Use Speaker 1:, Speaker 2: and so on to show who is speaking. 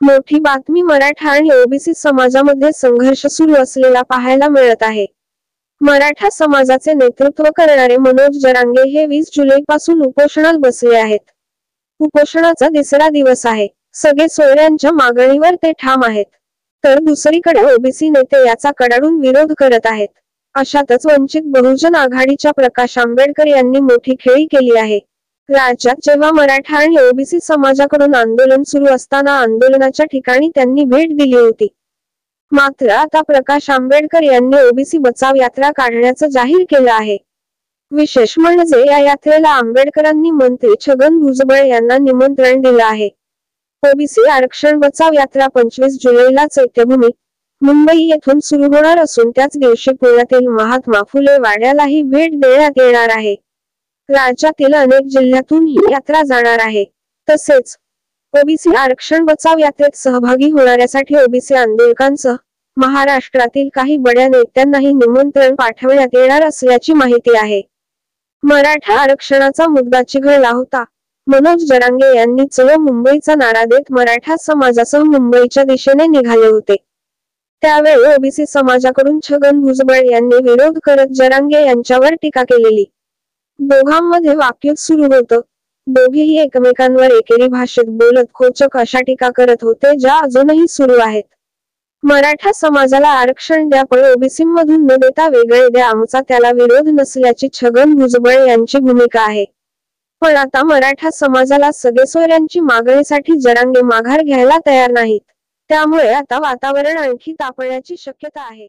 Speaker 1: मोठी बातमी मराठा आणि ओबीसी समाजामध्ये संघर्ष सुरू असलेला पाहायला मिळत आहे। मराठा समाजाचे नेतृत्व करणारे मनोज जरांगे हे 20 जुलैपासून उपोषणाला बसले आहेत। उपोषणाचा 3रा दिवस आहे। सगळे सोयऱ्यांच्या मागणीवर ते ठाम आहेत। तर दुसरीकडे ओबीसी नेते याचा कडाडून विरोध करत आहेत। अशातच वंचित बहुजन आघाडीच्या प्रकाश आंबेडकर यांनी मोठी खेळी केली आहे। राज्यात जेव्हा मराठा आणि ओबीसी समाजाकडून आंदोलन सुरू असताना आंदोलनाच्या ठिकाणी त्यांनी भेट दिली होती। मात्र आता प्रकाश आंबेडकर यांनी ओबीसी बचाव यात्रा काढण्याचं जाहीर केलं आहे। विशेष म्हणजे या यात्रेला आंबेडकरांनी मंत्री छगन भुजबळ यांना निमंत्रण दिलं आहे। ओबीसी आरक्षण बचाव यात्रा 25 जुलैला चैत्यभूमी मुंबई येथून सुरू होणार असून त्याच दिवशी पुण्यातील महात्मा फुले वाड्यालाही भेट देण्यात येणार आहे। राज्यातील अनेक जिल्ह्यातून ही यात्रा जाणार आहे। तसेच ओबीसी आरक्षण बचाव यात्रेत सहभागी होणाऱ्यासाठी ओबीसी आंदोलकांसह महाराष्ट्रातील काही बड्या नेत्यांनाही निमंत्रण पाठवण्यात येणार असल्याची माहिती आहे। मराठा आरक्षणाचा मुद्दा चिघळला होता। मनोज जरांगे यांनी चलो मुंबईचा नारा देत मराठा समाजासह मुंबईच्या दिशेने निघाले होते। त्यावेळी ओबीसी समाजाकडून छगन भुजबळ यांनी विरोध करत जरांगे यांच्यावर टीका केलेली। दोघांमध्ये वाक्युद्ध सुरू होतं। दोघेही एकमेकांवर एकेरी भाषेत बोलत खोचक अशा टीका करत होते ज्या अजूनही सुरू आहेत। मराठा समाजाला आरक्षण द्या पण ओबीसी मधून न देता वेगळे द्या आमचा त्याला विरोध नसल्याची छगन भुजबळ यांची भूमिका आहे। पण आता मराठा समाजाला सगळे सोयऱ्यांची मागणीसाठी जरांगे माघार घ्यायला तयार नाहीत। त्यामुळे आता वातावरण आणखी तापण्याची शक्यता आहे।